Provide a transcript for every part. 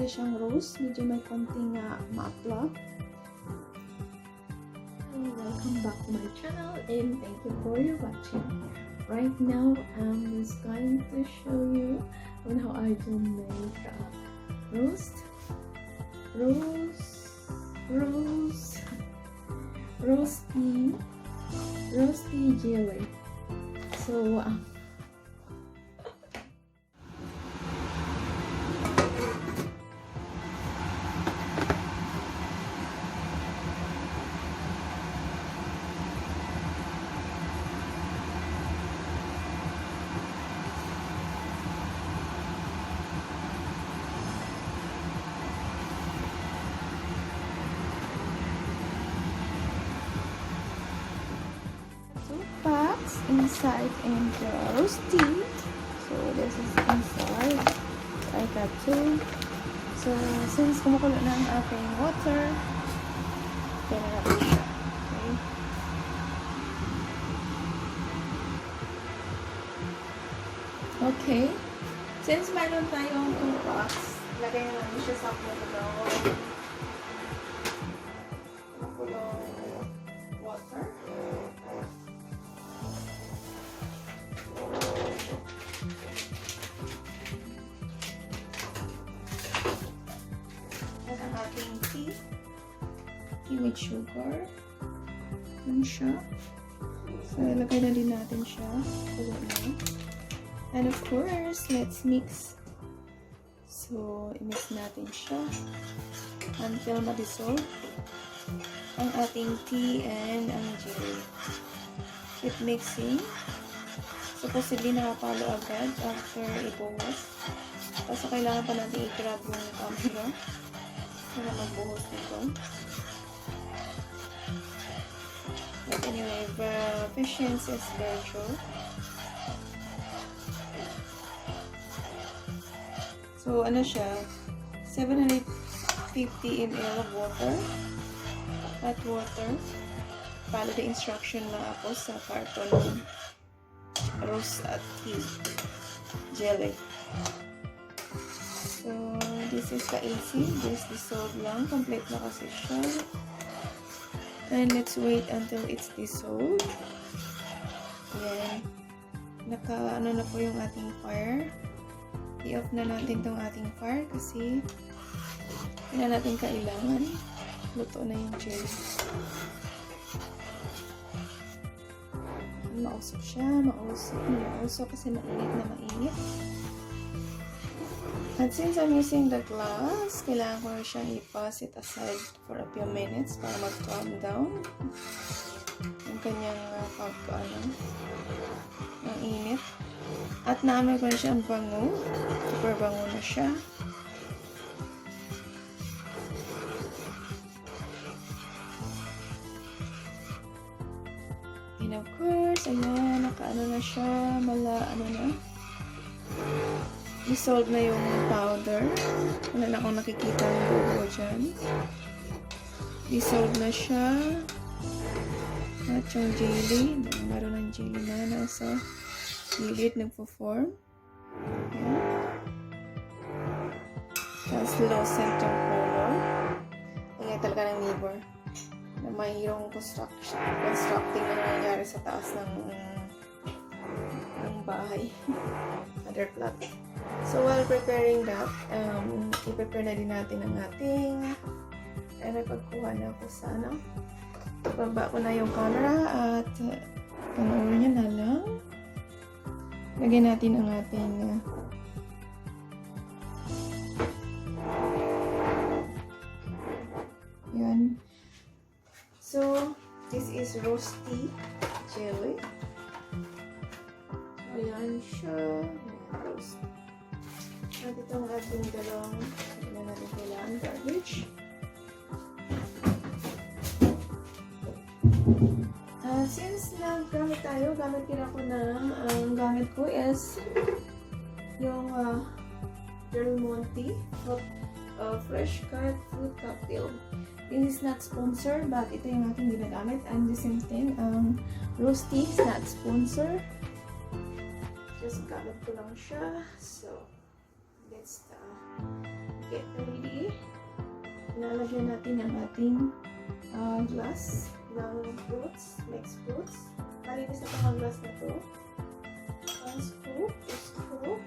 pwede siyang roast. Medyo may konting maapla. Welcome back to my channel and thank you for your watching. Right now, I'm just going to show you on how I do make roasty jelly. So, packs inside and roasty. So this is inside. I got 2. So since kumukulo na ang ating water, kaya natin siya. Okay. Since mayroon tayong 2 packs, lagay na natin siya sa kumukulong water. With sugar. Yan siya. So, ilagay na din natin siya. Kulo na. And of course, let's mix. So, i-mix natin siya until ma-dissolve ang ating tea and ang jelly. Keep mixing. So, posibleng nakapalo agad after ibuhos. Kasi kailangan pa natin i-grab yung camera para magbuhos nito. But anyway, patience is virtue. So, ano siya? 750 ml of water. Hot water. Follow the instruction na ako sa carton roast at tea jelly. So, this is the easy. Just dissolve lang. Complete na kasi siya. And let's wait until it's dissolved. Yan. Naka-ano na po yung ating fire. I-off na natin tong ating fire kasi hindi na natin kailangan. Luto na yung jelly. Mausok siya. Mausok kasi mainit na mainit. And since I'm using the glass, kailangan ko na siyang i-pass it aside for a few minutes para mag-calm down yung kanyang ang init. At naamoy ko na siya ang bango. Super bango na siya. And of course, ayan, nakaano na siya, dissolve na yung powder. Wala na akong nakikita ng buo dyan. Dissolve na siya. At yung jelly. Meron ng jelly na nasa gilid nagpo-form. Ayan. Translucent yung color. Ayan talaga ng neighbor. Na mayroong constructing na nangyayari sa taas ng bahay. Other plot. So, while preparing that, i-prepare na din natin ang ating napagkuha na ako sa baba ko na yung camera at panoorin nyo na lang. Lagyan natin ang ating yan. So, this is roasty jelly. Ayan siya. Roast. At itong ating dalawang hindi na natin kailangan garbage. Since naggamit tayo, gamit din ako ang gamit ko is yung Del Monte fresh cut fruit cocktail. This is not sponsored, but ito yung aking ginagamit. And the same thing, roasty is not sponsored. Just gamit ko lang siya. So, let's get ready Ilalagyan natin ang ating glass ng fruits, mixed fruits. Malinis na itong glass na to. 1 scoop, 2 scoop.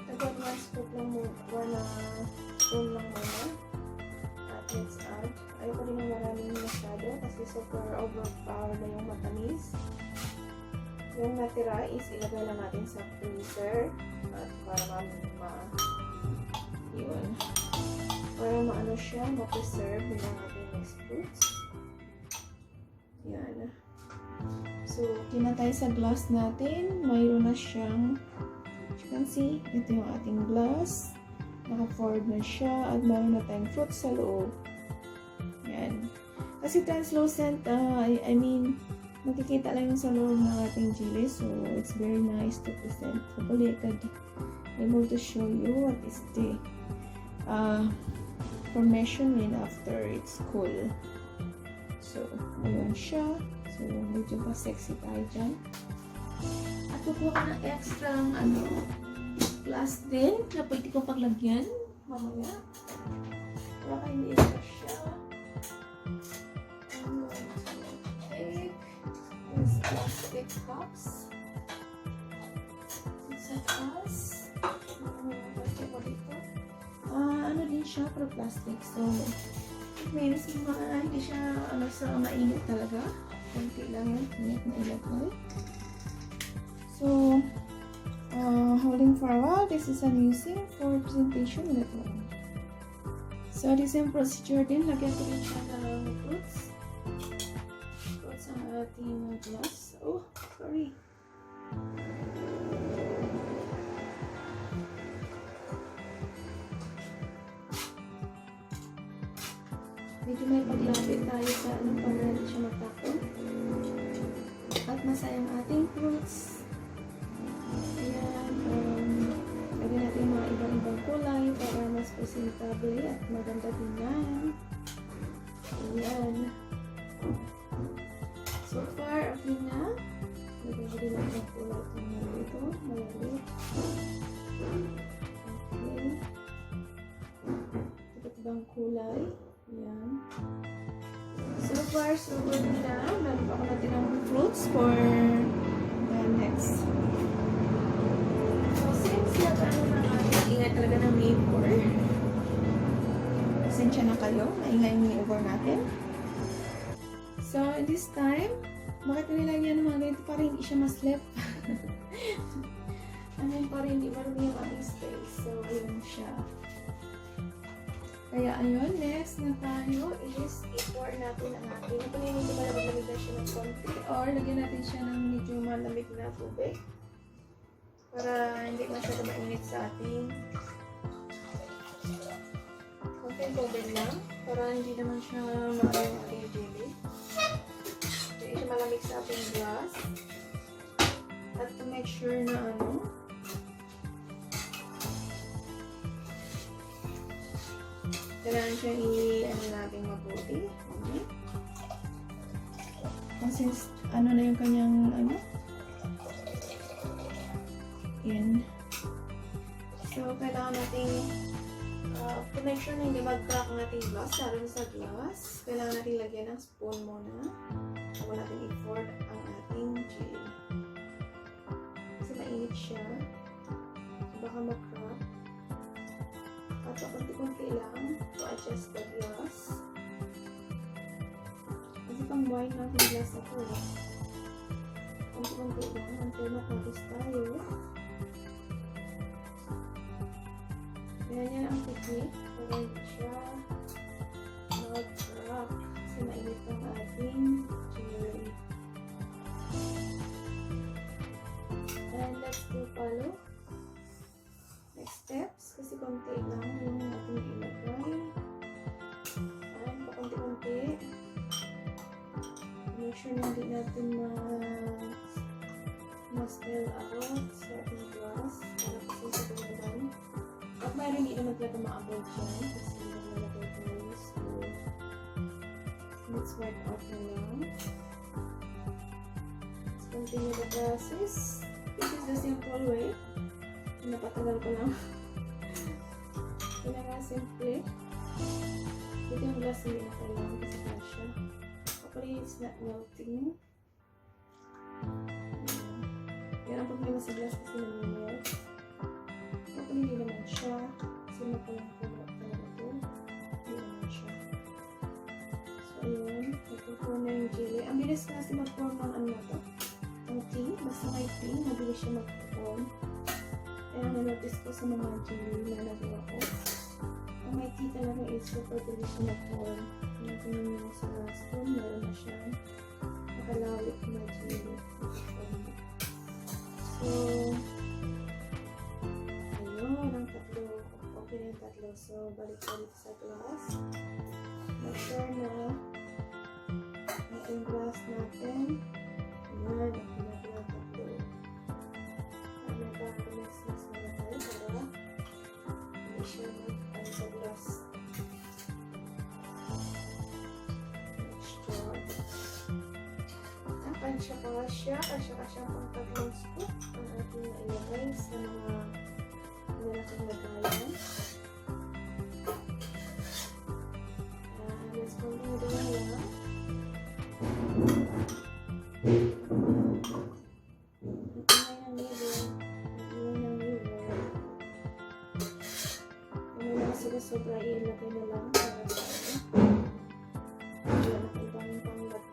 Tagod 1 scoop lang muna, 1 spoon lang muna. At let's add. Ayoko din ng maraming masyado kasi super overpower na yung matamis. Yung natira is ilagay lang natin sa freezer at para yun. Para maano siya, ma-preserve yung ating mixed fruits. Yan. So, kinatay sa glass natin. Mayroon na siyang, as you can see, ito yung ating glass. Naka-forward na siya at mayroon na tayong fruits sa loob. Yan. Kasi translucent, I mean, makikita lang yung sa loob ng ating jelly. So, it's very nice to present. Hopefully, I could able to show you what is the formation after it's cool. So, ayun siya. So, medyo pa sexy tayo dyan. At kukuha ka ng extra glass din na pwede kong paglagyan mamaya. Para hindi ito siya. I'm going to take these plastic cups. Sa taas. Ano din siya, pero plastic. So, it means hindi siya sa mainit talaga. Kunti lang yun. Mainit na ilagay. So, holding for a while, this is I'm using for presentation later on. So, this is yung procedure din. Lagyan ko rin siya ng fruits. Fruits ang ating glass. Oh, sorry. Medyo may paglapit tayo sa para hindi siya magtapon. At masayang ating fruits. Ayan, lagyan natin yung mga ibang kulay para mas presentable at maganda din yan. Ayan. So far, okay na. Lagyan ko din natin ang kulay ito. Mayalit. Okay. Iba't ibang kulay. Ayan. So far, so good na. Meron pa ako natin ang fruits for the next. So, since ingay talaga ng neighbor. Pasensya na kayo. Maingay yung neighbor natin. So, this time, bakit nilagyan ng mga ganito para hindi siya ma-slip? Para hindi marumi yung ating space. So, ayun siya. Kaya ayun, next na tayo is i-pour natin ang ating. Kung hindi malamig na siya ng konti or lagyan natin siya ng medyo malamig na tubig para hindi masyado mainit sa ating konting tubig lang para hindi naman siya maano yung ating jelly. Hindi siya malamig sa ating glass at to make sure na kailangan siya natin mabuti. Okay. Kasi na yung kanyang yan. So, kailangan natin to make sure na hindi mag-crack ang ating glass. Lalo sa glass, kailangan natin lagyan ng spoon muna. Bago natin i-pour ang ating jelly. Kasi mainit siya. Baka mag-crack. At konti-konti lang to adjust the glass. Kasi pang wine natin glass ako konti-konti lang until matapos tayo. Yan ang technique para hindi siya mag-crack kasi mainit ang ating jelly. And let's follow next steps kasi konti lang yung ating ilagay. And pakunti-kunti make sure na hindi natin ma-spill out sa ating glass para kasi sa pagdaman. At mayroon hindi naman talaga ma-avoid dyan kasi naglalagay tayo. So let's wipe out na lang. Let's continue the process. This is the simple way. Napatagal ko lang. Pinaka simple. Ito yung glass hindi na kailangan kasi kasha. Hopefully it's not melting. Yan ang problema sa glass kasi namimelt. Hopefully hindi naman siya. Kasi mapalang puno talaga ito. Hindi naman siya. So ayun, nagpupuno na yung jelly. Ang bilis kasi mag-form ng ano na to. Ang tea, basta may tea, mabilis siya mag-form. Kaya nanotice ko sa mga jelly na nagawa ko. Ang may tea talaga is super bilis siya mag-form. Yung tingin mo sa spoon, meron na siya. Nakalawit na jelly. So, ayun, ang tatlo. Okay na yung tatlo. So, balik-balik sa glass. Make sure na yung glass natin. Ayan, okay na ito ang tatlo. Ano ba, mas muna tayo para hindi siya mag-ano sa glass. Kasya pang tatlong scoop ang ating nailagay sa mga malalaking lagayan. Let's continue the lang. Kung wala sila sobra, ilagay na lang para sa wala na ibang panglat.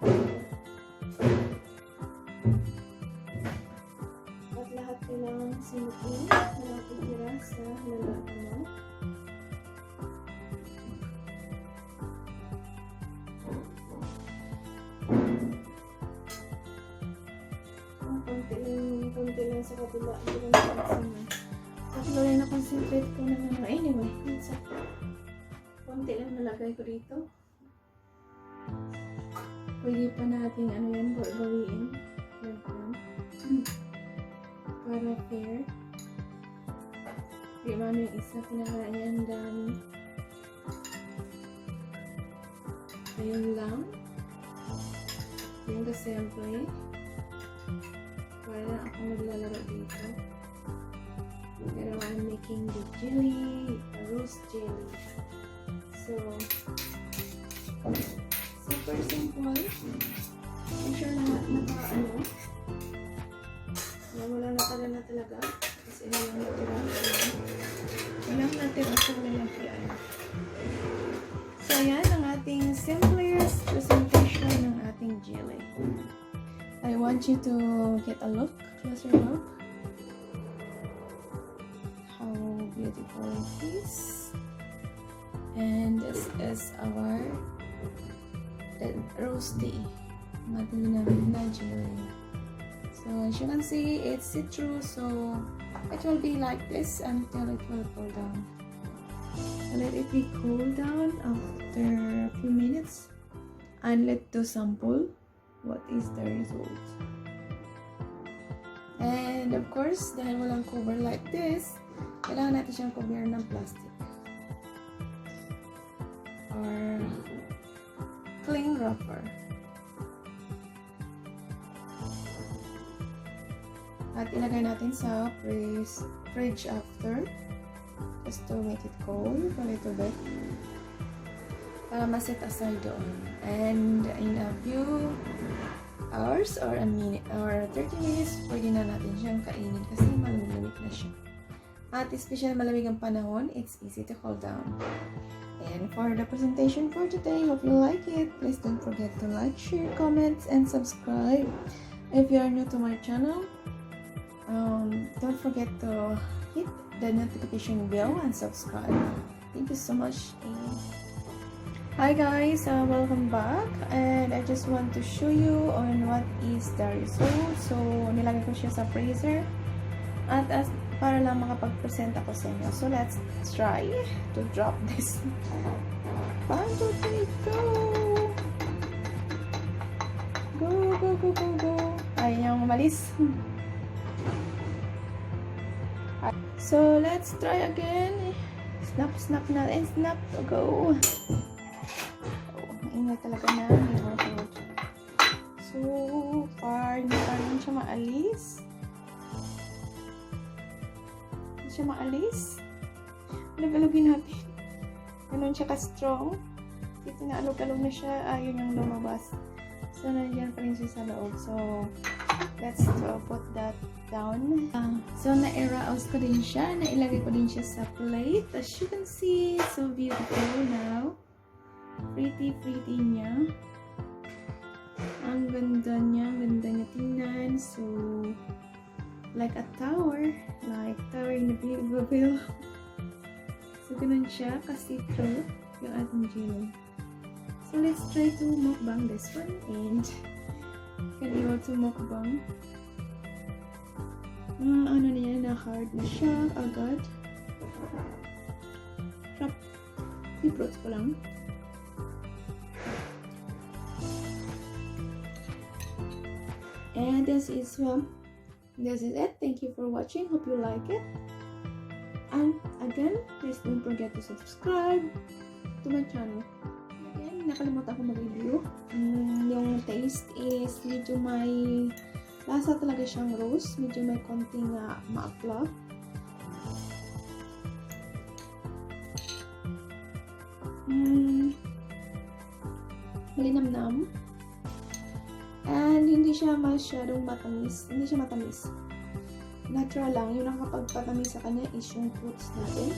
At lahat kailangan sinutin na nakikira sa lalakano. Konti lang sa kabila. Hindi ko napansin. Tatlo rin na concentrate ko na ano. Anyway, konti lang nalagay ko dito. Pwede pa natin ano yan, bawiin. Like para fair. Di ba yung isa, pinakalaan yan dami. Ayun lang. Yung kasemple. Para lang ako maglalaro dito. Pero I'm making the jelly, rose jelly. So, super simple. I'm sure lahat naka-ano. Wala natala na talaga. Kasi walang natira. Walang natira sa lalagyan. So, yan ang ating simplest presentation ng ating jelly. I want you to get a look, closer look. How beautiful it is. And this is our rose tea. Ating ginamit na jelly. So as you can see, it's see-through, so it will be like this until it will cool down. So let it be cool down after a few minutes, and let to sample what is the result. And of course, dahil walang cover like this, kailangan natin siyang cover ng plastic or cling wrapper. At ilagay natin sa fridge after, just to make it cold a little bit para ma-set aside doon. And in a few hours or a minute or 30 minutes, pwede na natin siyang kainin kasi malamig na siya. At especially malamig ang panahon, it's easy to hold down. And for the presentation for today, hope you like it. Please don't forget to like, share, comment, and subscribe. If you are new to my channel, don't forget to hit the notification bell and subscribe. Thank you so much. Hi guys, welcome back, and I just want to show you on what is the result. So nilagay ko siya sa freezer at para lang makapag-present ako sa inyo. So let's try to drop this. 1, 2, 3, go! Go, go, go, go, go! Ay, yung umalis. So let's try again. Snap, snap natin. Snap. Go. Oh, maingay talaga na. So far, hindi pa rin siya maalis. Hindi siya maalis. Lagalagin natin. ganun siya ka-strong. Kasi tinaalog-alog na siya, ayun yung lumabas. So, nandiyan pa rin siya sa loob. So, let's put that down. So, na-arouse ko din siya. Nailagay ko din siya sa plate. As you can see, so beautiful now. Pretty niya. Ang ganda niya. Ang ganda niya tingnan. So, like a tower. Like tower in the Bible. So, ganun siya. Kasi-true yung ating jello. So, let's try to mukbang this one. And, can you also mukbang? Ano niya, na-hard na siya agad. I-fruits ko lang. And this is it. Thank you for watching. Hope you like it. And again, please don't forget to subscribe to my channel. Again, nakalimutan ko mag-review. Yung taste is medyo may lasa talaga siyang rose. Medyo may konting maapla. Malinamnam. And hindi siya masyadong matamis. Hindi siya matamis. Natural lang. Yung nakapagpatamis sa kanya is yung fruits natin.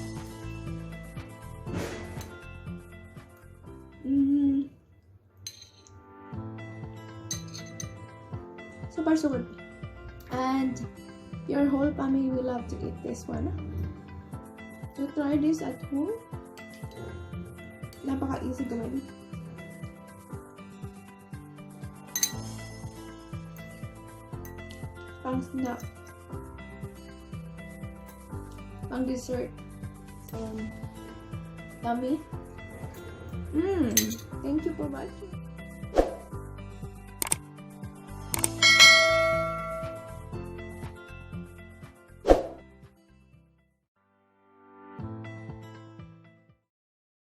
Super good. And your whole family will love to eat this one. So try this at home. Napaka-easy gawin. Pang snack. Pang dessert. So, yummy. Thank you for watching.